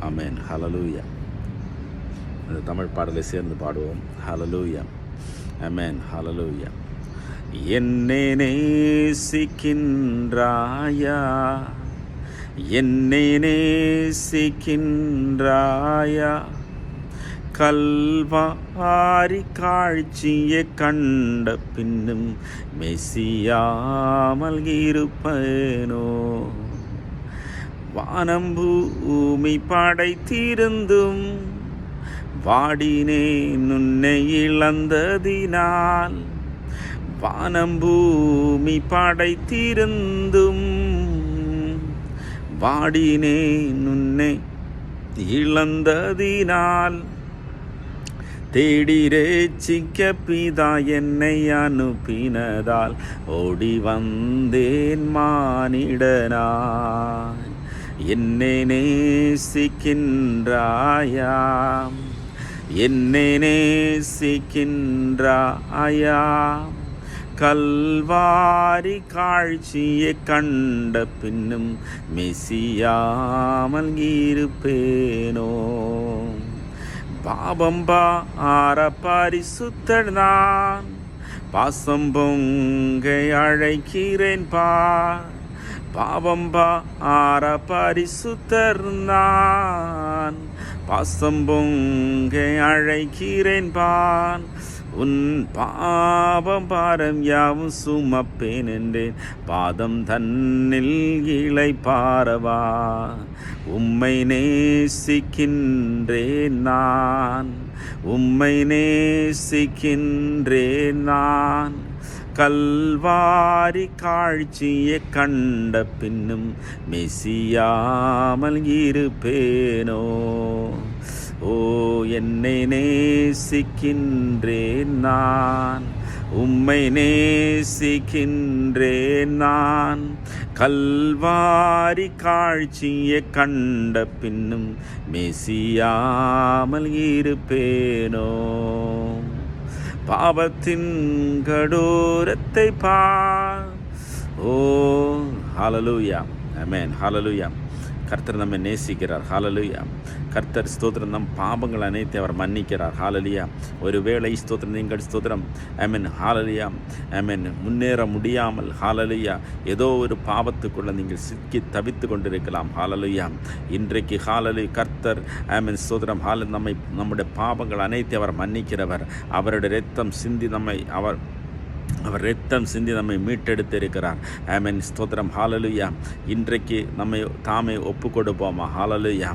ஆமென். ஹalleluya. இந்த தமிழ் பாடலை சேர்ந்து பாடுவோம். ஹalleluya. ஆமென். ஹalleluya. என்னை நேசிக்கின்றாயா, என்னை நேசிக்கின்றாயா, கல்வாரி காட்சியை கண்ட பின்னும் மெசியாமல் இருப்பேனோ, வானம் பூமி படைத்திருந்தும் வாடினேன் உன்னை இழந்ததினால், வானம் பூமி படைத்திருந்தும் வாடினேன் உன்னை இழந்ததினால், தேடி ரட்சிக்க பிதா என்னை அனுப்பினதால் ஓடி வந்தேன் மானிடனாய். என்னை நேசிக்கின்றாயா, என்னை நேசிக்கின்றாயா, கல்வாரி காட்சியை கண்ட பின்னும் மெசியாமல் இருப்பேனோ, பாவம் பார பரிசுத்தர் நான், பாசம் பொங்க அழைக்கிறேன் பார், பாவம் பார பரிசுத்தர் நான், பாசம் பொங்க அழைக்கிறேன் பார், உன் பாவம் பாரம் யாவும் சுமப்பேன் என்றேன், பாதம் தன்னில் இளை பாரவா, உம்மை நேசிக்கின்றேன் நான், உம்மை நேசிக்கின்றேன் நான், கல்வாரி காட்சியை கண்ட பின்னும் மெசியாமல் இருப்பேனோ, ஓ என்னை நேசிக்கின்றேன் நான், உம்மை நேசிக்கின்றேன் நான், கல்வாரி காட்சியை கண்ட பின்னும் மெசியாமல் இருப்பேனோ, பாவத்தின் கடோரத்தை பார். ஓ ஹalleluya. ஆமென். ஹalleluya. கர்த்தர் நம்மை நேசிக்கிறார். ஹalleluya. கர்த்தர் ஸ்தோத்திரம், நம் பாவங்கள் அனைத்தை அவர் மன்னிக்கிறார். ஹalleluya. ஒருவேளை ஸ்தோத்திரம், நீங்கள் ஸ்தோத்திரம், ஆமென், ஹalleluya, ஆமென், முன்னேற முடியாமல் ஹalleluya ஏதோ ஒரு பாவத்துக்குள்ள நீங்கள் சிக்கி தவித்து கொண்டிருக்கலாம். ஹalleluya. இன்றைக்கு ஹalleluya கர்த்தர், ஆமென், ஸ்தோத்திரம், நம்முடைய பாவங்கள் அனைத்தை அவர் மன்னிக்கிறவர். அவருடைய இரத்தம் சிந்தி அவர் இரத்தம் சிந்தி நம்மை மீட்டெடுத்து இருக்கிறார். ஆமென், ஸ்தோத்திரம், ஹalleluya. இன்றைக்கு நம்மை தாமே ஒப்பு கொடுப்போமா? ஹalleluya.